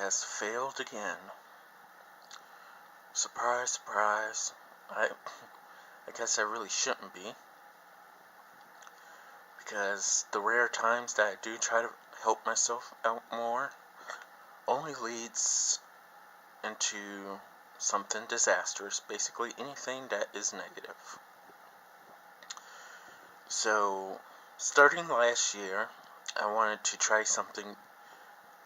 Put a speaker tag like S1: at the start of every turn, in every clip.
S1: has failed again. Surprise, surprise. I guess I really shouldn't be, because the rare times that I do try to help myself out more only leads into something disastrous, basically anything that is negative. So, starting last year, I wanted to try something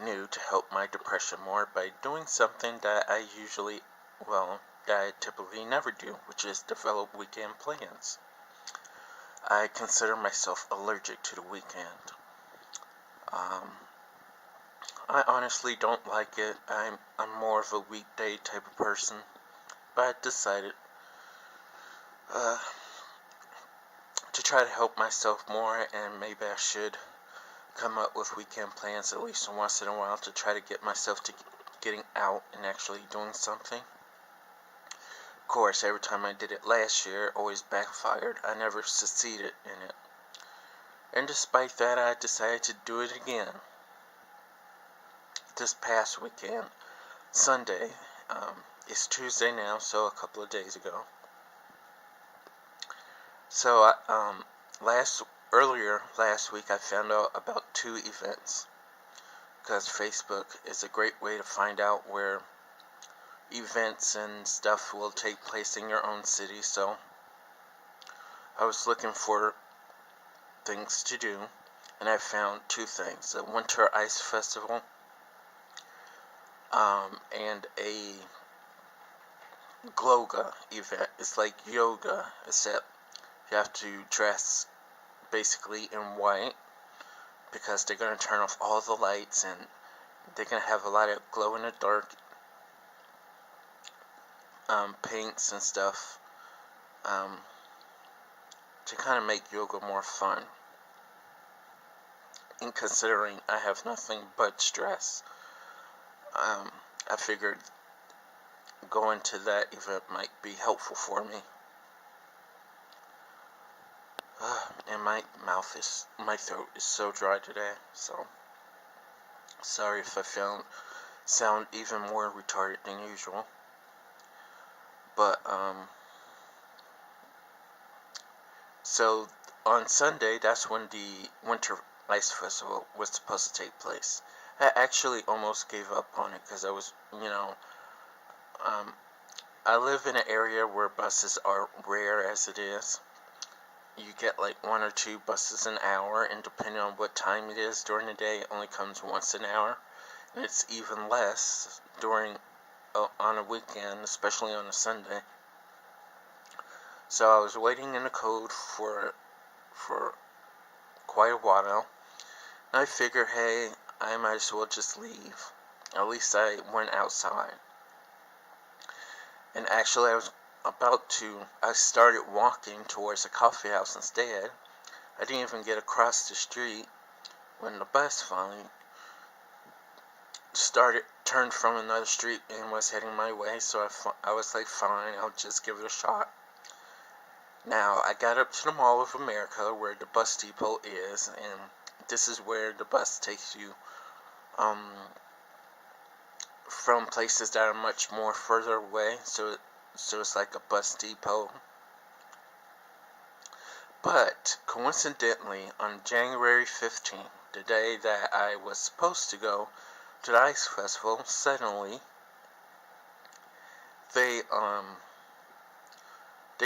S1: new to help my depression more by doing something that I typically never do, which is develop weekend plans. I consider myself allergic to the weekend. I honestly don't like it. I'm more of a weekday type of person, but I decided to try to help myself more, and maybe I should come up with weekend plans at least once in a while to try to get myself to getting out and actually doing something. Of course, every time I did it last year, it always backfired. I never succeeded in it. And despite that, I decided to do it again. This past weekend, Sunday, it's Tuesday now, so a couple of days ago. So, earlier last week, I found out about 2 events, because Facebook is a great way to find out where events and stuff will take place in your own city. So I was looking for things to do, and I found 2 things: a winter ice festival and a gloga event. It's like yoga, except you have to dress basically in white, because they're going to turn off all the lights, and they're going to have a lot of glow-in-the-dark paints and stuff to kind of make yoga more fun. And considering I have nothing but stress, I figured going to that event might be helpful for me. And my throat is so dry today, so sorry if I sound even more retarded than usual. But, so on Sunday, that's when the Winter Ice Festival was supposed to take place. I actually almost gave up on it, because I was, I live in an area where buses are rare as it is. You get like 1 or 2 buses an hour, and depending on what time it is during the day, it only comes once an hour. And it's even less on a weekend, especially on a Sunday. So I was waiting in the cold for quite a while. And I figured, hey, I might as well just leave. At least I went outside. And actually, I started walking towards a coffee house instead. I didn't even get across the street when the bus finally turned from another street and was heading my way. So I was like, fine, I'll just give it a shot. Now, I got up to the Mall of America, where the bus depot is, and this is where the bus takes you from places that are much more further away, so it's like a bus depot. But coincidentally, on January 15th, the day that I was supposed to go to the ice festival, suddenly they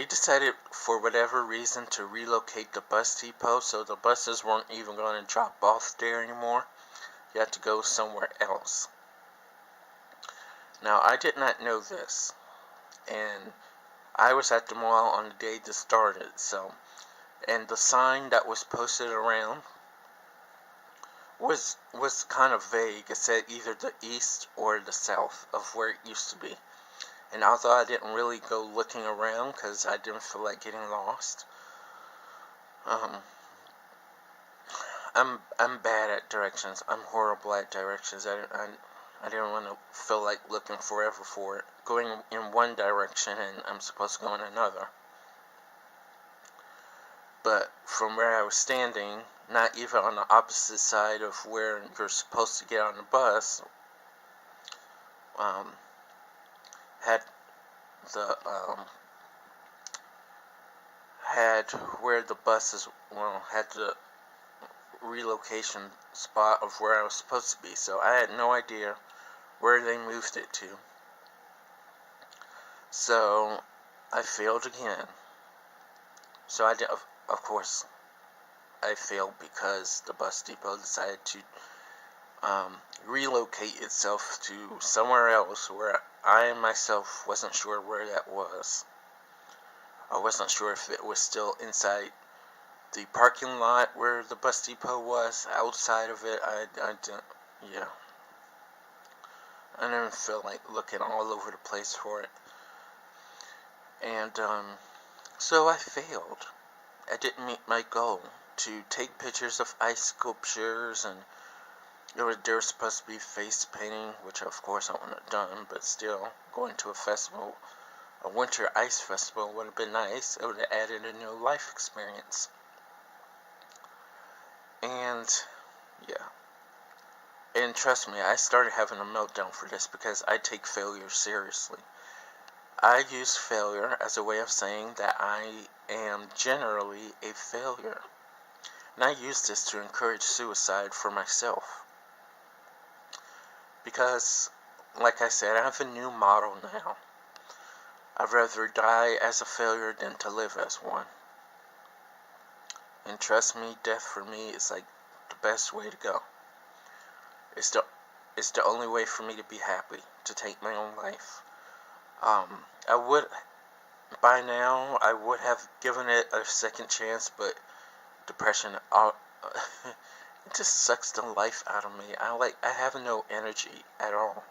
S1: decided for whatever reason to relocate the bus depot, so the buses weren't even going to drop off there anymore. You had to go somewhere else. Now, I did not know this, and I was at the mall on the day this started, and the sign that was posted around was kind of vague. It said either the east or the south of where it used to be. And although I didn't really go looking around, because I didn't feel like getting lost, I'm bad at directions. I'm horrible at directions. I didn't want to feel like looking forever for it. Going in one direction and I'm supposed to go in another. But from where I was standing, not even on the opposite side of where you're supposed to get on the bus, um, had the had where the buses, had the relocation spot of where I was supposed to be. So I had no idea where they moved it to. So I failed again. So I did, of course, I failed because the bus depot decided to relocate itself to somewhere else where I myself wasn't sure where that was. I wasn't sure if it was still inside the parking lot where the bus depot was, outside of it. I didn't, yeah. I didn't feel like looking all over the place for it. And, so I failed. I didn't meet my goal to take pictures of ice sculptures, and there was supposed to be face painting, which of course I wouldn't have done, but still, going to a festival, a winter ice festival, would have been nice. It would have added a new life experience. And, yeah. And trust me, I started having a meltdown for this because I take failure seriously. I use failure as a way of saying that I am generally a failure. And I use this to encourage suicide for myself. Because, like I said, I have a new motto now. I'd rather die as a failure than to live as one. And trust me, death for me is like the best way to go. It's the only way for me to be happy, to take my own life. I would, by now, I would have given it a second chance, but depression, it just sucks the life out of me. I have no energy at all.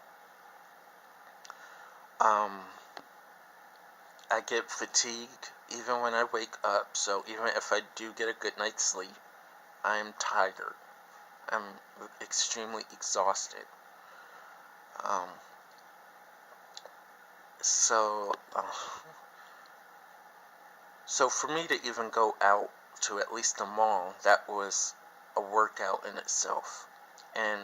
S1: I get fatigued even when I wake up, so even if I do get a good night's sleep, I'm tired. I'm extremely exhausted. Um, so, so for me to even go out to at least the mall, that was a workout in itself. And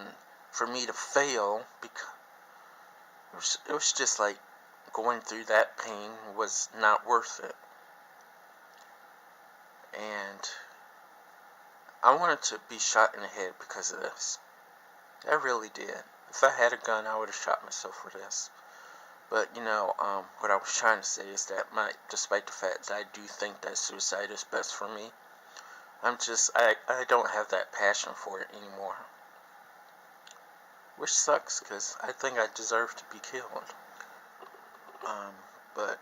S1: for me to fail, because it was just like going through that pain was not worth it. And I wanted to be shot in the head because of this. I really did. If I had a gun, I would have shot myself for this. But, what I was trying to say is that despite the fact that I do think that suicide is best for me, I don't have that passion for it anymore. Which sucks, because I think I deserve to be killed. But,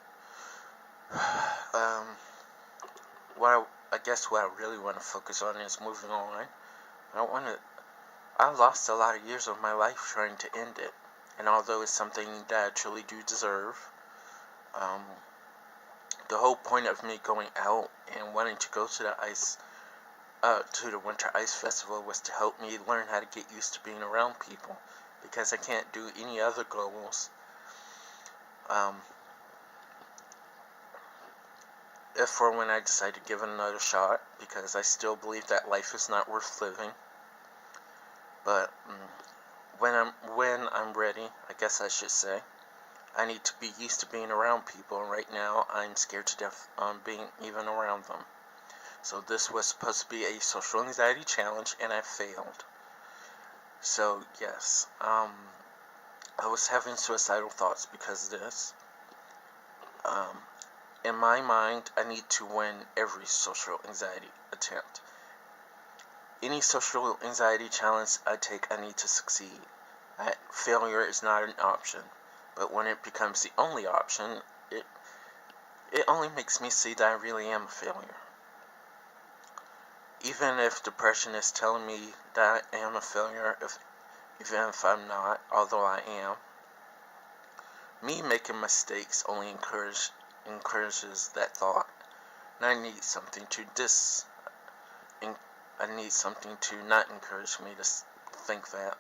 S1: I guess what I really want to focus on is moving on. I lost a lot of years of my life trying to end it. And although it's something that I truly do deserve, the whole point of me going out and wanting to go to the Winter Ice Festival was to help me learn how to get used to being around people, because I can't do any other goals. If for when I decide to give it another shot, because I still believe that life is not worth living. But when I'm ready, I guess I should say, I need to be used to being around people, and right now I'm scared to death being even around them. So this was supposed to be a social anxiety challenge, and I failed. So yes, I was having suicidal thoughts because of this. In my mind, I need to win every social anxiety attempt. Any social anxiety challenge I take, I need to succeed. Failure is not an option, but when it becomes the only option, it only makes me see that I really am a failure. Even if depression is telling me that I am a failure, even if I'm not, although I am, me making mistakes only encourages that thought. And I need something to not encourage me to think that.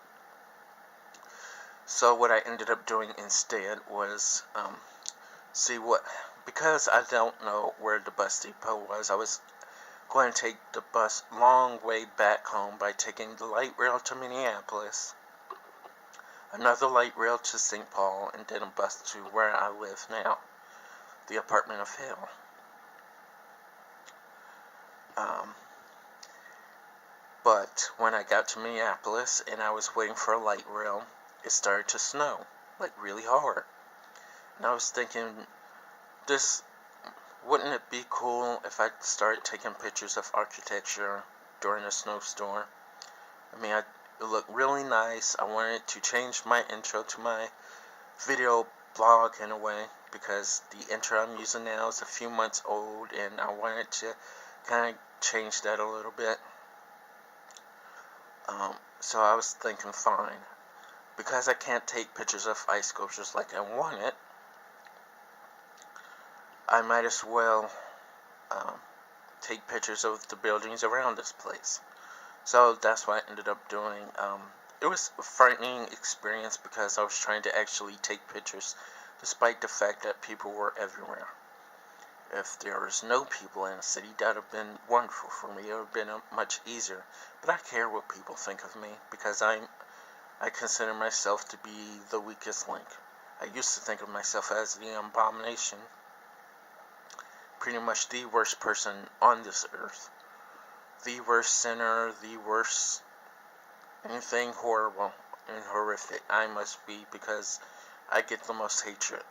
S1: So what I ended up doing instead was, because I don't know where the bus depot was, I was going to take the bus long way back home by taking the light rail to Minneapolis, another light rail to St. Paul, and then a bus to where I live now, the apartment of hell. But when I got to Minneapolis and I was waiting for a light rail, it started to snow, like really hard. And I was thinking, this wouldn't it be cool if I started taking pictures of architecture during a snowstorm? I mean, it looked really nice. I wanted to change my intro to my video blog in a way, because the intro I'm using now is a few months old, and I wanted to kind of change that a little bit. So I was thinking, fine, because I can't take pictures of ice sculptures like I want it, I might as well take pictures of the buildings around this place. So that's what I ended up doing. It was a frightening experience because I was trying to actually take pictures despite the fact that people were everywhere. If there was no people in the city, that would have been wonderful for me. It would have been much easier. But I care what people think of me, because I consider myself to be the weakest link. I used to think of myself as the abomination, pretty much the worst person on this earth. The worst sinner, the worst anything horrible and horrific I must be, because I get the most hatred.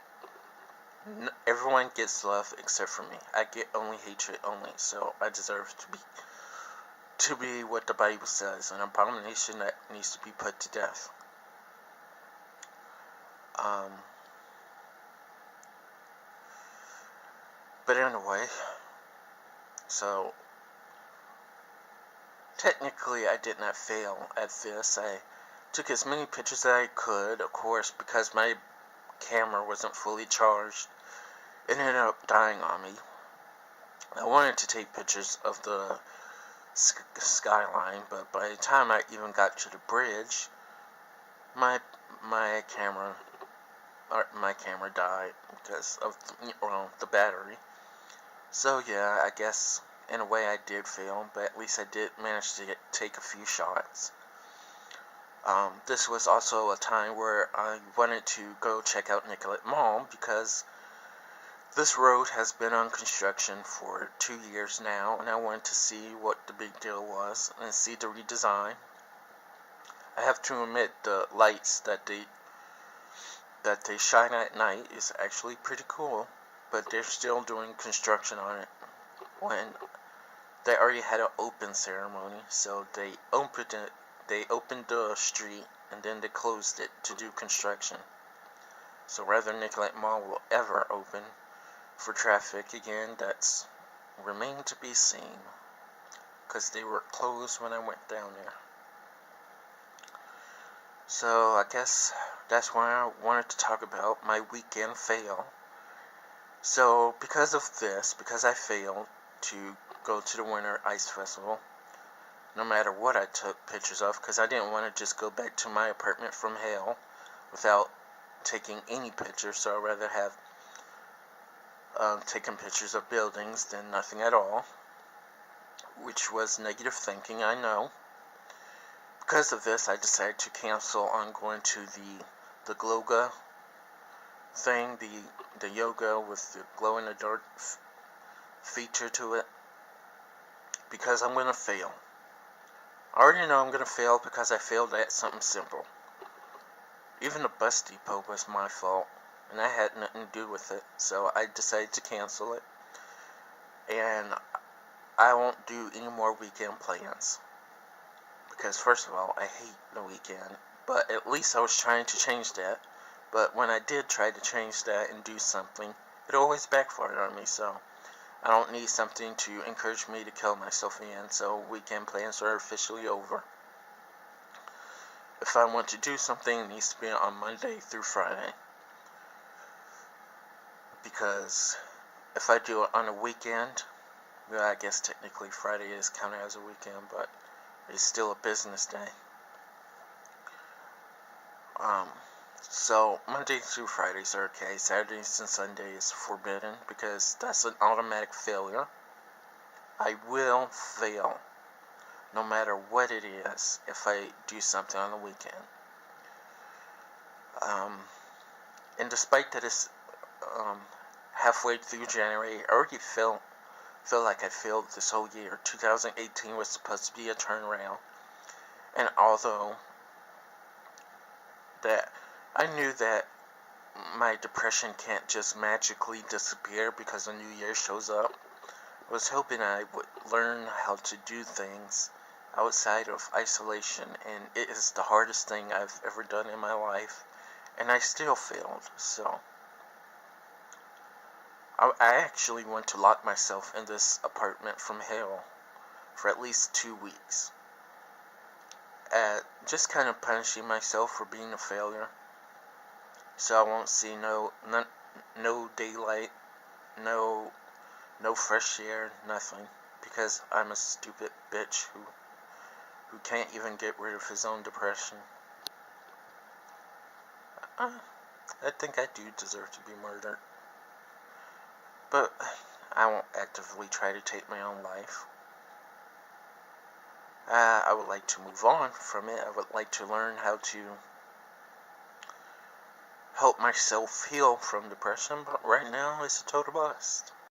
S1: Everyone gets love except for me. I get only hatred only, so I deserve to be what the Bible says, an abomination that needs to be put to death. But anyway, so technically I did not fail at this. I took as many pictures as I could, of course, because my camera wasn't fully charged. It ended up dying on me. I wanted to take pictures of the skyline, but by the time I even got to the bridge, my camera died because of the battery. So yeah, I guess in a way I did fail, but at least I did manage to take a few shots. This was also a time where I wanted to go check out Nicollet Mall, because this road has been on construction for 2 years now, and I wanted to see what the big deal was and see the redesign. I have to admit, the lights that they shine at night is actually pretty cool, but they're still doing construction on it. When they already had an open ceremony, so they opened the street and then they closed it to do construction. So whether Nicollet Mall will ever open for traffic again, that's remained to be seen, because they were closed when I went down there. So I guess that's why I wanted to talk about my weekend fail. So because of this, because I failed to go to the Winter Ice Festival, no matter what I took pictures of, because I didn't want to just go back to my apartment from hell without taking any pictures, so I'd rather have taken pictures of buildings than nothing at all, which was negative thinking, I know. Because of this, I decided to cancel on going to the Gloga thing, the yoga with the glow-in-the-dark feature to it, because I'm going to fail. I already know I'm going to fail because I failed at something simple. Even the bus depot was my fault, and I had nothing to do with it, so I decided to cancel it, and I won't do any more weekend plans, because first of all, I hate the weekend, but at least I was trying to change that. But when I did try to change that and do something, it always backfired on me, so I don't need something to encourage me to kill myself again, so weekend plans are officially over. If I want to do something, it needs to be on Monday through Friday, because if I do it on a weekend, well, I guess technically Friday is counted as a weekend, but it's still a business day. So Monday through Fridays are okay. Saturdays and Sundays is forbidden, because that's an automatic failure. I will fail, no matter what it is, if I do something on the weekend. Um, and despite that it's um, halfway through January, I already feel like I failed this whole year. 2018 was supposed to be a turnaround. And although that I knew that my depression can't just magically disappear because a new year shows up, I was hoping I would learn how to do things outside of isolation, and it is the hardest thing I've ever done in my life, and I still failed. So I actually went to lock myself in this apartment from hell for at least 2 weeks, just kind of punishing myself for being a failure, so I won't see no daylight, no fresh air, nothing, because I'm a stupid bitch who can't even get rid of his own depression. Uh, I think I do deserve to be murdered, but I won't actively try to take my own life. I would like to move on from it. I would like to learn how to help myself heal from depression, but right now it's a total bust.